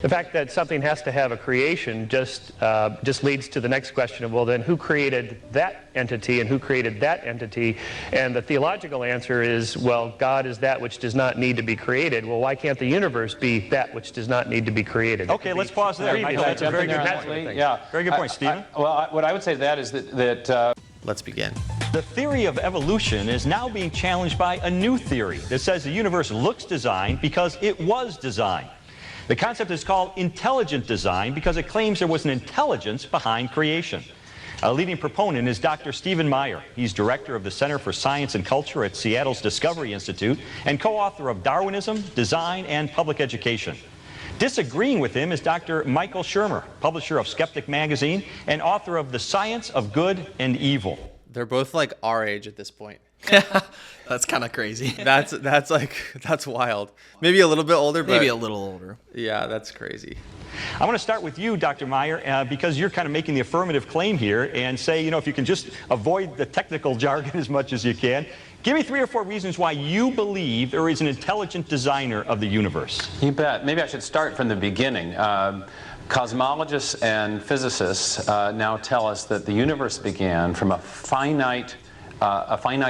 The fact that something has to have a creation just leads to the next question of, well, then who created that entity and who created that entity? And the theological answer is, well, God is that which does not need to be created. Well, why can't the universe be that which does not need to be created? Okay, let's pause there. Michael, that's a very good point. Yeah. Very good point, Stephen. What I would say to that is that let's begin. The theory of evolution is now being challenged by a new theory that says the universe looks designed because it was designed. The concept is called intelligent design because it claims there was an intelligence behind creation. A leading proponent is Dr. Stephen Meyer. He's director of the Center for Science and Culture at Seattle's Discovery Institute and co-author of Darwinism, Design, and Public Education. Disagreeing with him is Dr. Michael Shermer, publisher of Skeptic magazine and author of The Science of Good and Evil. They're both like our age at this point. That's kind of crazy. That's wild. Maybe a little bit older, but maybe a little older. Yeah, that's crazy. I want to start with you, Dr. Meyer, because you're kind of making the affirmative claim here and say, you know, if you can just avoid the technical jargon as much as you can, give me 3 or 4 reasons why you believe there is an intelligent designer of the universe. You bet. Maybe I should start from the beginning. Cosmologists and physicists now tell us that the universe began from a finite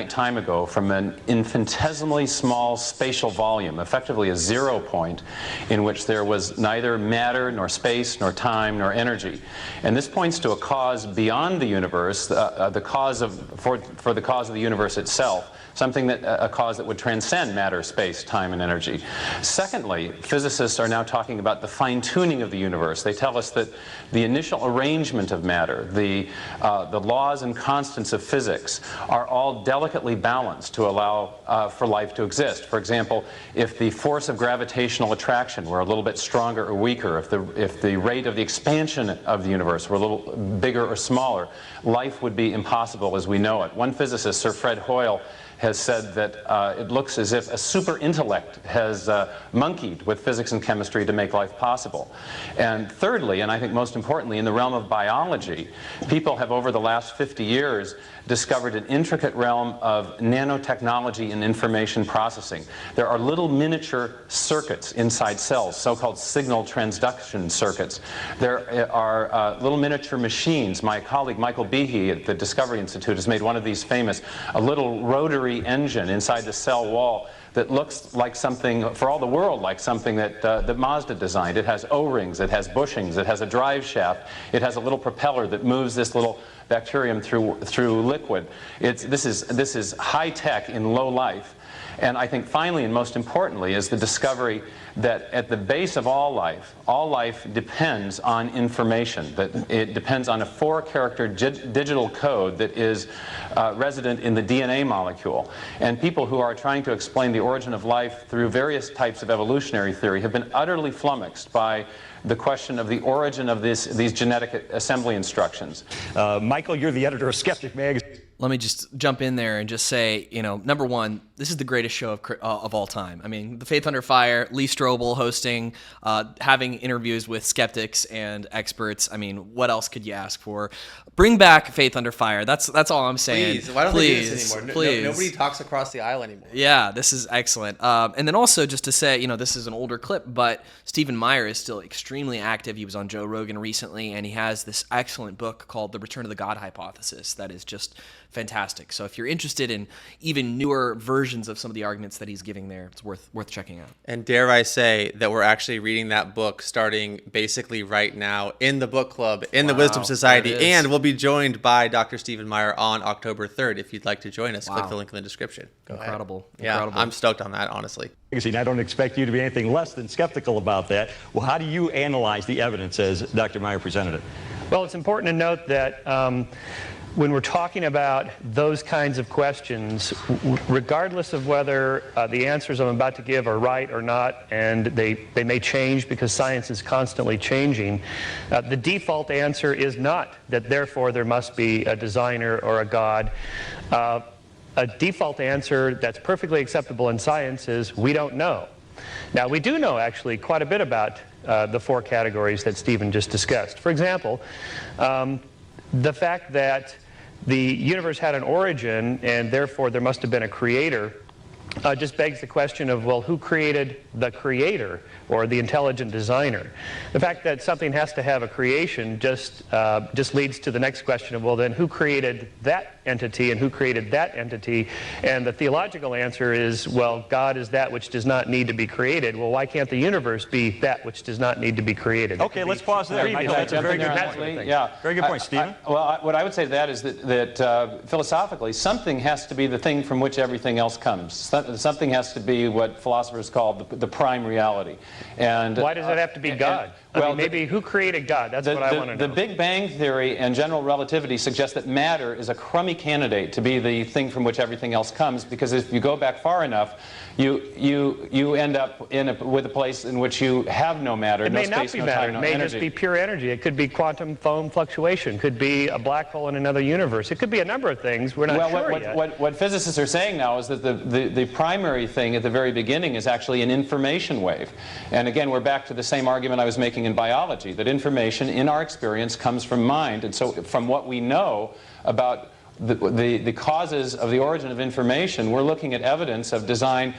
time ago, from an infinitesimally small spatial volume, effectively a 0 point, in which there was neither matter, nor space, nor time, nor energy. And this points to a cause beyond the universe, for the cause of the universe itself, a cause that would transcend matter, space, time, and energy. Secondly, physicists are now talking about the fine-tuning of the universe. They tell us that the initial arrangement of matter, the laws and constants of physics, are all delicately balanced to allow for life to exist. For example, if the force of gravitational attraction were a little bit stronger or weaker, if the rate of the expansion of the universe were a little bigger or smaller, life would be impossible as we know it. One physicist, Sir Fred Hoyle, has said that it looks as if a super intellect has monkeyed with physics and chemistry to make life possible. And thirdly, and I think most importantly, in the realm of biology, people have over the last 50 years discovered an intricate realm of nanotechnology and information processing. There are little miniature circuits inside cells, so-called signal transduction circuits. There are little miniature machines. My colleague Michael Behe at the Discovery Institute has made one of these famous, a little rotary engine inside the cell wall that looks like something, for all the world, like something that Mazda designed. It has O-rings, it has bushings, it has a drive shaft, it has a little propeller that moves this little bacterium through liquid. This is high tech in low life. And I think finally and most importantly is the discovery that at the base of all life depends on information, that it depends on a 4-character digital code that is resident in the DNA molecule. And people who are trying to explain the origin of life through various types of evolutionary theory have been utterly flummoxed by the question of the origin of these genetic assembly instructions. Michael, you're the editor of Skeptic magazine. Let me just jump in there and just say, you know, number one, this is the greatest show of all time. I mean, The Faith Under Fire, Lee Strobel hosting, having interviews with skeptics and experts. I mean, what else could you ask for? Bring back Faith Under Fire. That's all I'm saying. Please, why don't they do this anymore? Please. Nobody talks across the aisle anymore. Yeah, this is excellent. And then also just to say, you know, this is an older clip, but Stephen Meyer is still extremely active. He was on Joe Rogan recently, and he has this excellent book called The Return of the God Hypothesis that is just fantastic. So if you're interested in even newer versions of some of the arguments that he's giving there, it's worth checking out. And dare I say that we're actually reading that book starting basically right now in the book club, in the Wisdom Society, and we'll be joined by Dr. Stephen Meyer on October 3rd. If you'd like to join us, click the link in the description. Incredible. Yeah, I'm stoked on that, honestly. I don't expect you to be anything less than skeptical about that. Well, how do you analyze the evidence as Dr. Meyer presented it? Well, it's important to note that when we're talking about those kinds of questions, regardless of whether the answers I'm about to give are right or not, and they may change because science is constantly changing, the default answer is not that therefore there must be a designer or a God. A default answer that's perfectly acceptable in science is we don't know. Now, we do know actually quite a bit about the 4 categories that Stephen just discussed. For example, the fact that the universe had an origin and therefore there must have been a creator just begs the question of, well, who created the creator or the intelligent designer? The fact that something has to have a creation just leads to the next question of, well, then who created that entity and who created that entity? And the theological answer is, well, God is that which does not need to be created. Well, why can't the universe be that which does not need to be created? Okay, let's pause there. Michael, That's a very good jump in point. there, yeah. Very good point, Stephen. What I would say to that is that philosophically, something has to be the thing from which everything else comes. Something has to be what philosophers call the prime reality. And why does it have to be God? Well, maybe who created God? That's what I want to know. The Big Bang Theory and general relativity suggest that matter is a crummy candidate to be the thing from which everything else comes, because if you go back far enough, you end up with a place in which you have no matter, it no may space, not be no matter. time, no It may energy. just be pure energy. It could be quantum foam fluctuation. It could be a black hole in another universe. It could be a number of things. We're not sure yet. What physicists are saying now is that the primary thing at the very beginning is actually an information wave. And again, we're back to the same argument I was making in biology, that information in our experience comes from mind. And so from what we know about the causes of the origin of information, we're looking at evidence of design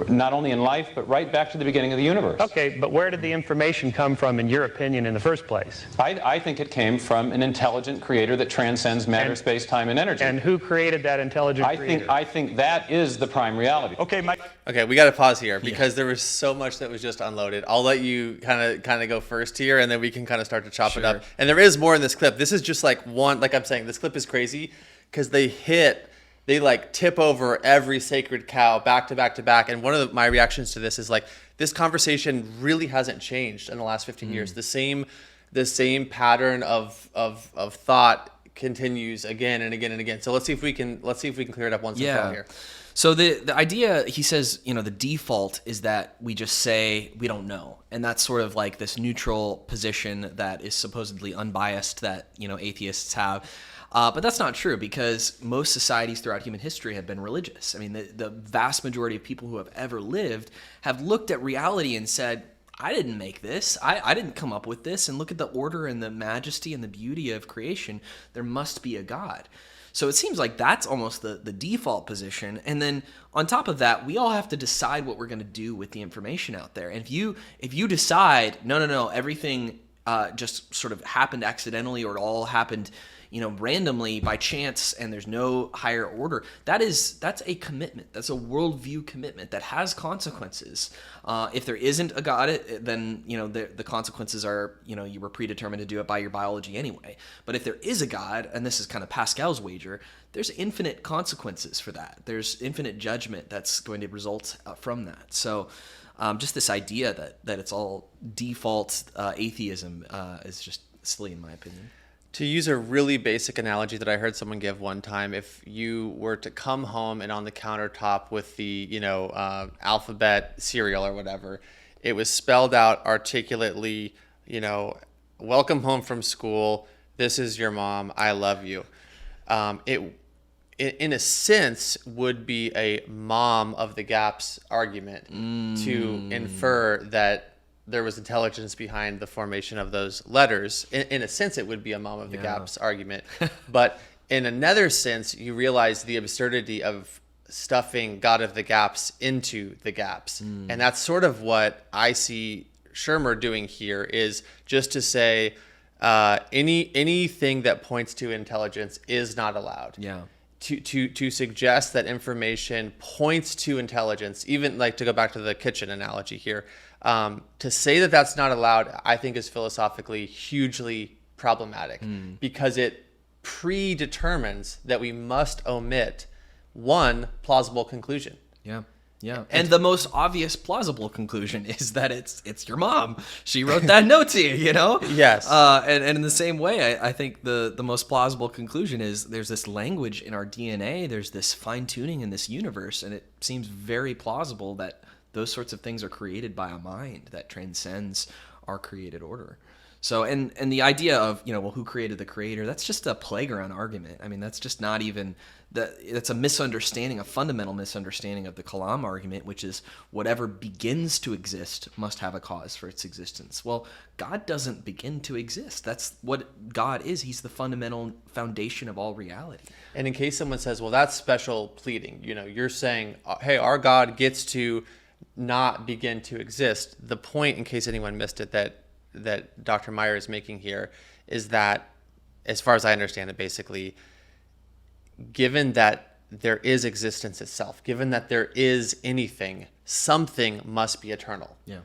not only in life, but right back to the beginning of the universe. Okay, but where did the information come from, in your opinion, in the first place? I think it came from an intelligent creator that transcends matter, space, time, and energy. And who created that intelligent creator? I think that is the prime reality. Okay, Mike. Okay, we got to pause here because there was so much that was just unloaded. I'll let you kind of go first here, and then we can kind of start to chop it up. And there is more in this clip. This is just like one, like I'm saying, this clip is crazy because they like tip over every sacred cow back to back to back. And one of my reactions to this is like, this conversation really hasn't changed in the last 15 years. The same pattern of thought continues again and again and again. So let's see if we can clear it up once and for all here. So the idea, he says, the default is that we just say we don't know. And that's sort of like this neutral position that is supposedly unbiased that, atheists have. But that's not true, because most societies throughout human history have been religious. I mean, the vast majority of people who have ever lived have looked at reality and said, I didn't make this. I didn't come up with this. And look at the order and the majesty and the beauty of creation. There must be a God. So it seems like that's almost the default position. And then on top of that, we all have to decide what we're going to do with the information out there. And if you decide, no, everything just sort of happened accidentally, or it all happened randomly by chance, and there's no higher order, that's a commitment. That's a worldview commitment that has consequences. If there isn't a God, then the consequences are you were predetermined to do it by your biology anyway. But if there is a God, and this is kind of Pascal's wager, there's infinite consequences for that. There's infinite judgment that's going to result from that. So just this idea that it's all default atheism is just silly in my opinion. To use a really basic analogy that I heard someone give one time, if you were to come home and on the countertop with the, alphabet cereal or whatever, it was spelled out articulately, welcome home from school, this is your mom, I love you. It in a sense would be a mom of the gaps argument to infer that there was intelligence behind the formation of those letters. In a sense, it would be a mom of the gaps argument. But in another sense, you realize the absurdity of stuffing God of the gaps into the gaps. And that's sort of what I see Shermer doing here, is just to say anything that points to intelligence is not allowed. Yeah. To suggest that information points to intelligence, even like to go back to the kitchen analogy here, to say that that's not allowed, I think is philosophically hugely problematic because it predetermines that we must omit one plausible conclusion. Yeah. Yeah. And the most obvious plausible conclusion is that it's your mom. She wrote that note to you, Yes. And in the same way, I think the most plausible conclusion is there's this language in our DNA, there's this fine-tuning in this universe, and it seems very plausible that those sorts of things are created by a mind that transcends our created order. So, and the idea of, well, who created the creator, that's just a playground argument. I mean, that's just not even, that's a misunderstanding, a fundamental misunderstanding of the Kalam argument, which is whatever begins to exist must have a cause for its existence. Well, God doesn't begin to exist. That's what God is. He's the fundamental foundation of all reality. And in case someone says, well, that's special pleading, you're saying, hey, our God gets to not begin to exist. The point, in case anyone missed it, that Dr. Meyer is making here is that, as far as I understand it, basically, given that there is existence itself, given that there is anything, something must be eternal. Yeah.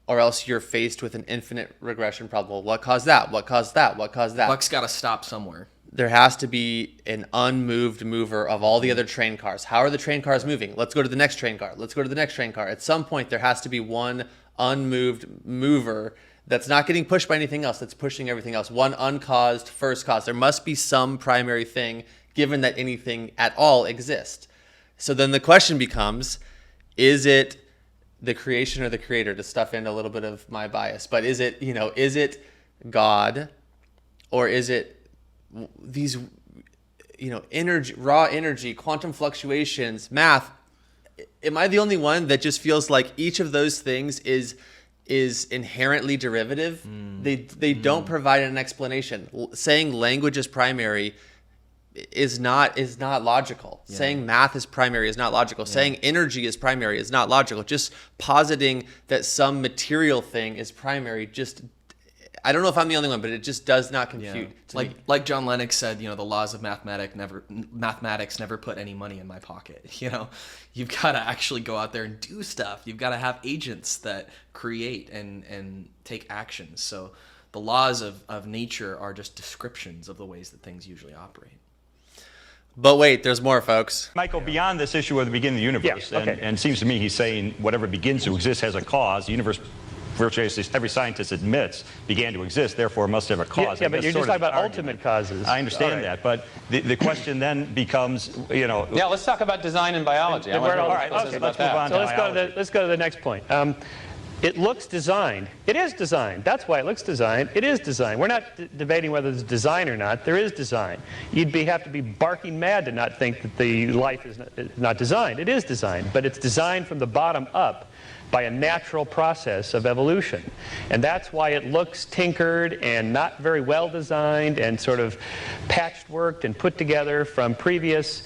Or else you're faced with an infinite regression problem. Well, what caused that? What caused that? What caused that? Buck's got to stop somewhere. There has to be an unmoved mover of all the other train cars. How are the train cars moving? Let's go to the next train car. Let's go to the next train car. At some point, there has to be one unmoved mover that's not getting pushed by anything else, that's pushing everything else. One uncaused first cause. There must be some primary thing, given that anything at all exists. So then the question becomes, is it the creation or the creator, to stuff in a little bit of my bias, but is it God, or is it these, energy, raw energy, quantum fluctuations, math? Am I the only one that just feels like each of those things is inherently derivative? They don't provide an explanation. Saying language is primary is not logical. Yeah. Saying math is primary is not logical. Yeah. Saying energy is primary is not logical. Just positing that some material thing is primary, I don't know if I'm the only one, but it just does not compute. Yeah. Like John Lennox said, the laws of mathematics never put any money in my pocket. You've got to actually go out there and do stuff. You've got to have agents that create and take actions. So the laws of nature are just descriptions of the ways that things usually operate. But wait, there's more, folks. Michael, beyond this issue of the beginning of the universe, and it seems to me he's saying whatever begins to exist has a cause. The universe, virtually every scientist admits, began to exist, therefore must have a cause. Yeah, but you're just talking about ultimate causes. I understand that, but the question then becomes, Yeah, let's talk about design and biology. All right, let's move on. So let's go to the next point. It looks designed. It is designed. That's why it looks designed. It is designed. We're not debating whether it's design or not. There is design. You'd have to be barking mad to not think that the life is not designed. It is designed, but it's designed from the bottom up by a natural process of evolution. And that's why it looks tinkered and not very well designed and sort of patchworked and put together from previous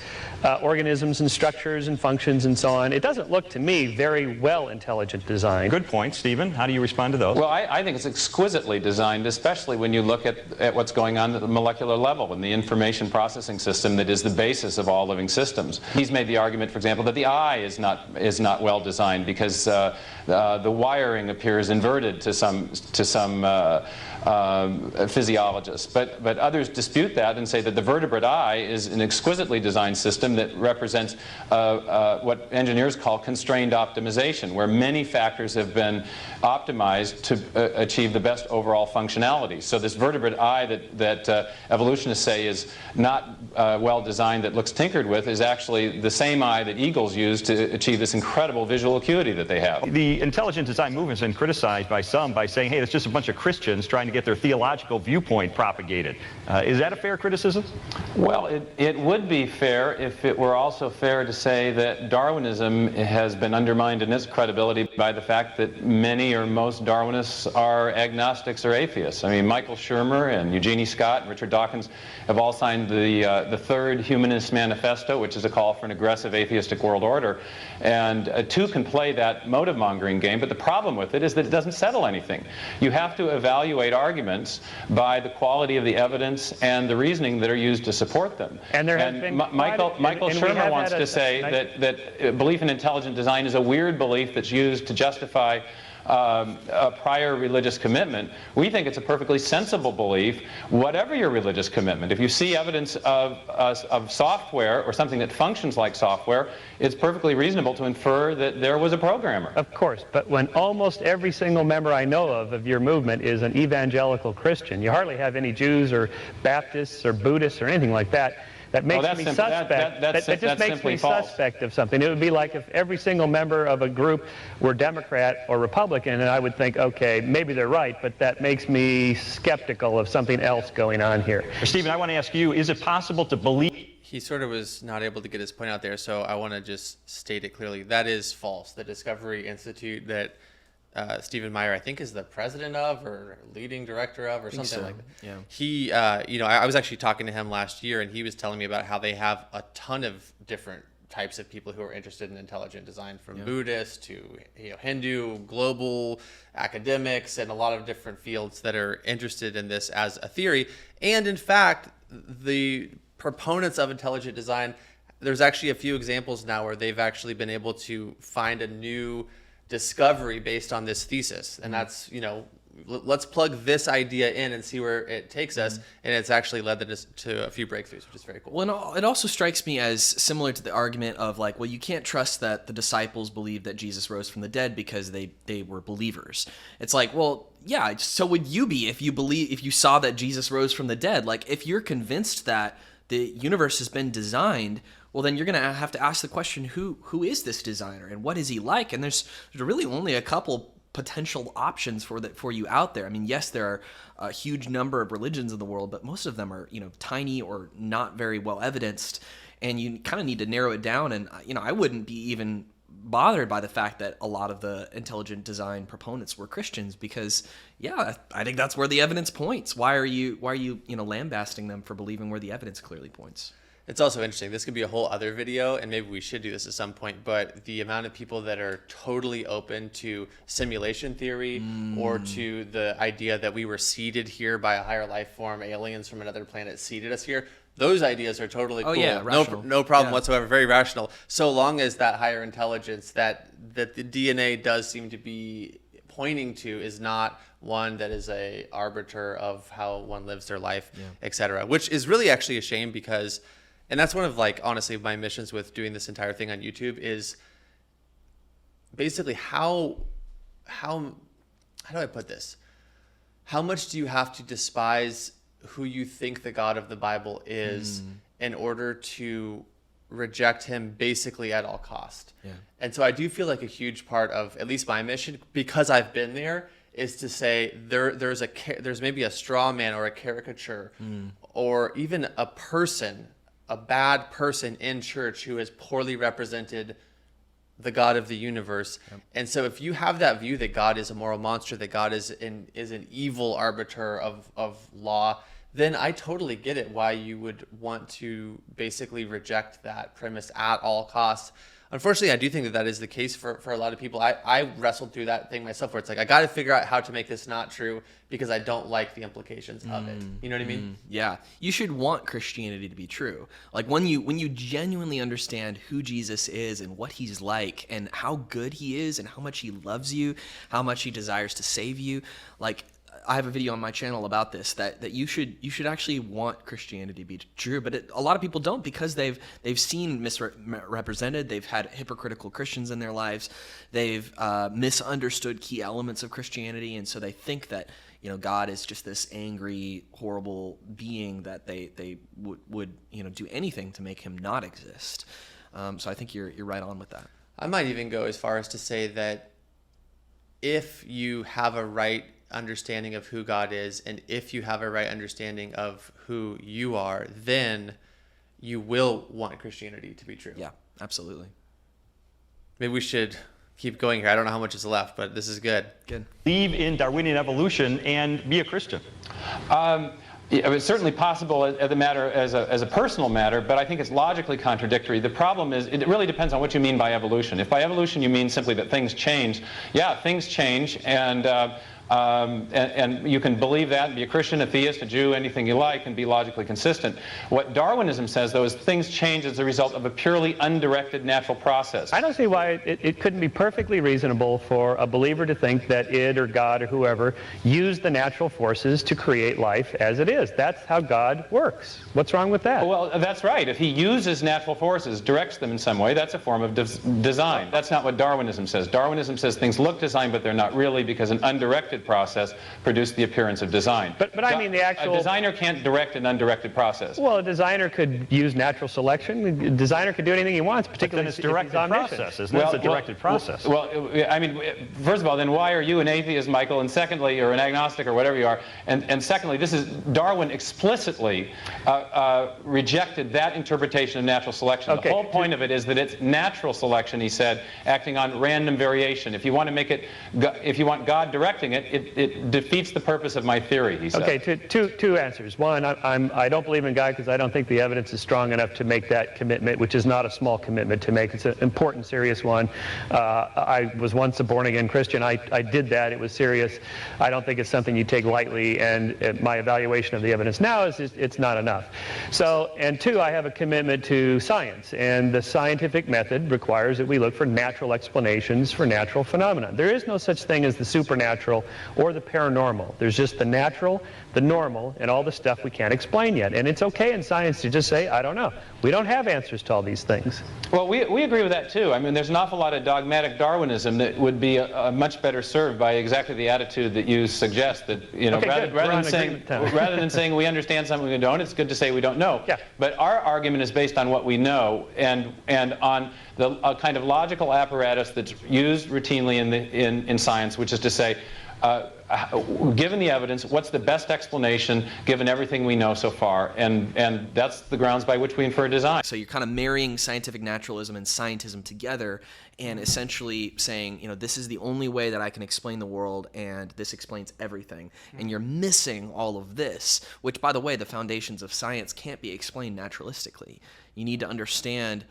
organisms and structures and functions and so on. It doesn't look to me very well intelligent design. Good point. Stephen, how do you respond to those? Well, I think it's exquisitely designed, especially when you look at what's going on at the molecular level and the information processing system that is the basis of all living systems. He's made the argument, for example, that the eye is not well designed because the wiring appears inverted to some physiologists. But others dispute that and say that the vertebrate eye is an exquisitely designed system that represents what engineers call constrained optimization, where many factors have been optimized to achieve the best overall functionality. So this vertebrate eye that evolutionists say is not well designed, that looks tinkered with, is actually the same eye that eagles use to achieve this incredible visual acuity that they have. The intelligent design movement has been criticized by some by saying, hey, it's just a bunch of Christians trying to get their theological viewpoint propagated. Is that a fair criticism? Well, it would be fair if it were also fair to say that Darwinism has been undermined in its credibility by the fact that many or most Darwinists are agnostics or atheists. I mean, Michael Shermer and Eugenie Scott and Richard Dawkins have all signed the Third Humanist Manifesto, which is a call for an aggressive atheistic world order. And two can play that motive-mongering game, but the problem with it is that it doesn't settle anything. You have to evaluate arguments by the quality of the evidence and the reasoning that are used to support them. And there has been Michael Shermer wants to say that belief in intelligent design is a weird belief that's used to justify a prior religious commitment. We think it's a perfectly sensible belief, whatever your religious commitment. If you see evidence of software or something that functions like software, it's perfectly reasonable to infer that there was a programmer. Of course, but when almost every single member I know of your movement is an evangelical Christian, you hardly have any Jews or Baptists or Buddhists or anything like that. That makes me suspect. That just makes me suspect of something. It would be like if every single member of a group were Democrat or Republican, and I would think, okay, maybe they're right, but that makes me skeptical of something else going on here. Stephen, I want to ask you, is it possible to believe... He sort of was not able to get his point out there, so I want to just state it clearly. That is false. The Discovery Institute that Stephen Meyer, I think, is the president of or leading director of or something like that. Yeah. He, I was actually talking to him last year, and he was telling me about how they have a ton of different types of people who are interested in intelligent design, from Buddhist to Hindu, global academics, and a lot of different fields that are interested in this as a theory. And in fact, the proponents of intelligent design, there's actually a few examples now where they've actually been able to find a new discovery based on this thesis. And that's, let's plug this idea in and see where it takes us. And it's actually led to a few breakthroughs, which is very cool. Well, it also strikes me as similar to the argument of like, well, you can't trust that the disciples believed that Jesus rose from the dead because they were believers. It's like, well, yeah, so would you be if you saw that Jesus rose from the dead? Like, if you're convinced that the universe has been designed, well, then you're going to have to ask the question, who is this designer and what is he like? And there's really only a couple potential options for you out there. I mean, yes, there are a huge number of religions in the world, but most of them are, tiny or not very well evidenced, and you kind of need to narrow it down. And, I wouldn't be even bothered by the fact that a lot of the intelligent design proponents were Christians, because I think that's where the evidence points. Why are you lambasting them for believing where the evidence clearly points? It's also interesting. This could be a whole other video, and maybe we should do this at some point, but the amount of people that are totally open to simulation theory or to the idea that we were seeded here by a higher life form, aliens from another planet seeded us here, those ideas are totally cool. Yeah, no problem whatsoever, very rational, so long as that higher intelligence that the DNA does seem to be pointing to is not one that is a arbiter of how one lives their life, etc., which is really actually a shame, because, and that's one of, like, honestly, my missions with doing this entire thing on YouTube is basically how do I put this? How much do you have to despise who you think the God of the Bible is in order to reject him basically at all cost? Yeah. And so I do feel like a huge part of at least my mission, because I've been there, is to say there's maybe a straw man or a caricature or even a bad person in church who has poorly represented the God of the universe. Yep. And so if you have that view that God is a moral monster, that God is an evil arbiter of law, then I totally get it why you would want to basically reject that premise at all costs. Unfortunately, I do think that is the case for a lot of people. I wrestled through that thing myself, where it's like, I got to figure out how to make this not true because I don't like the implications of it. You know what I mean? Yeah. You should want Christianity to be true. Like, when you genuinely understand who Jesus is and what he's like and how good he is and how much he loves you, how much he desires to save you, like, I have a video on my channel about this, that you should actually want Christianity to be true, but a lot of people don't, because they've seen misrepresented, they've had hypocritical Christians in their lives, they've misunderstood key elements of Christianity, and so they think that God is just this angry, horrible being that they would do anything to make him not exist. So I think you're right on with that. I might even go as far as to say that if you have a right understanding of who God is, and if you have a right understanding of who you are, then you will want Christianity to be true. Yeah, absolutely. Maybe we should keep going here. I don't know how much is left, but this is good. Good. Believe in Darwinian evolution and be a Christian. It's certainly possible as a personal matter, but I think it's logically contradictory. The problem is, it really depends on what you mean by evolution. If by evolution you mean simply that things change, things change, and you can believe that and be a Christian, a theist, a Jew, anything you like, and be logically consistent. What Darwinism says, though, is things change as a result of a purely undirected natural process. I don't see why it couldn't be perfectly reasonable for a believer to think that it or God or whoever used the natural forces to create life as it is. That's how God works. What's wrong with that? Well, that's right. If he uses natural forces, directs them in some way, that's a form of design. That's not what Darwinism says. Darwinism says things look designed, but they're not really, because an undirected directed process produce the appearance of design. But I mean the actual... A designer can't direct an undirected process. Well, a designer could use natural selection. A designer could do anything he wants, particularly if it's directed process, isn't it? It's a directed process. Well, I mean, first of all, then why are you an atheist, Michael? And secondly, or an agnostic or whatever you are. And secondly, this is Darwin explicitly rejected that interpretation of natural selection. Okay. The whole point of it is that it's natural selection, he said, acting on random variation. If you want to make it, if you want God directing it, it defeats the purpose of my theory, he said. Okay, two answers. One, I don't believe in God because I don't think the evidence is strong enough to make that commitment, which is not a small commitment to make. It's an important, serious one. I was once a born-again Christian. I did that. It was serious. I don't think it's something you take lightly, and my evaluation of the evidence now is it's not enough. So, and two, I have a commitment to science, and the scientific method requires that we look for natural explanations for natural phenomena. There is no such thing as the supernatural or the paranormal. There's just the natural, the normal, and all the stuff we can't explain yet. And it's okay in science to just say, I don't know. We don't have answers to all these things. Well, we agree with that too. I mean, there's an awful lot of dogmatic Darwinism that would be much better served by exactly the attitude that you suggest. That, you know, okay, rather than saying we understand something we don't, it's good to say we don't know. Yeah. But our argument is based on what we know and on a kind of logical apparatus that's used routinely in science, which is to say, given the evidence, what's the best explanation given everything we know so far? And that's the grounds by which we infer design. So you're kind of marrying scientific naturalism and scientism together and essentially saying, you know, this is the only way that I can explain the world and this explains everything. And you're missing all of this, which, by the way, the foundations of science can't be explained naturalistically. You need to understand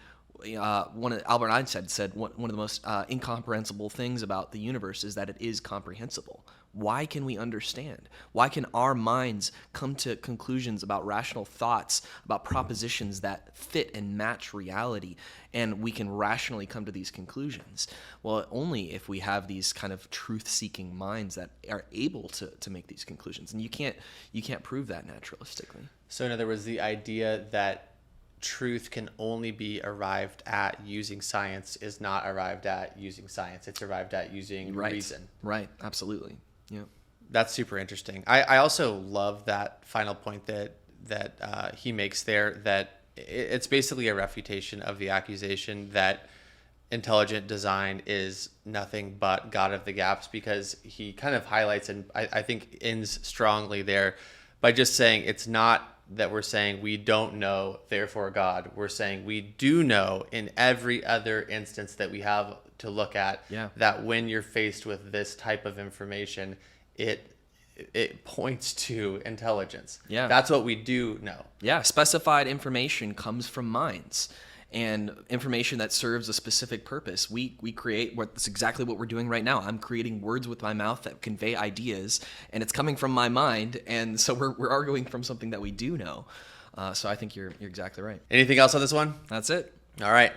Albert Einstein said one of the most incomprehensible things about the universe is that it is comprehensible. Why can we understand? Why can our minds come to conclusions about rational thoughts, about propositions that fit and match reality, and we can rationally come to these conclusions? Well, only if we have these kind of truth-seeking minds that are able to make these conclusions. And you can't prove that naturalistically. So in other words, the idea that truth can only be arrived at using science is not arrived at using science. It's arrived at using reason. Right, absolutely. Yeah. That's super interesting. I also love that final point that he makes there, that it's basically a refutation of the accusation that intelligent design is nothing but God of the gaps, because he kind of highlights and I think ends strongly there by just saying it's not that we're saying we don't know, therefore God. We're saying we do know in every other instance that we have to look at, that when you're faced with this type of information, it points to intelligence. Yeah. That's what we do know. Yeah, specified information comes from minds. And information that serves a specific purpose. We create that's exactly what we're doing right now. I'm creating words with my mouth that convey ideas, and it's coming from my mind. And so we're arguing from something that we do know. So I think you're exactly right. Anything else on this one? That's it. All right.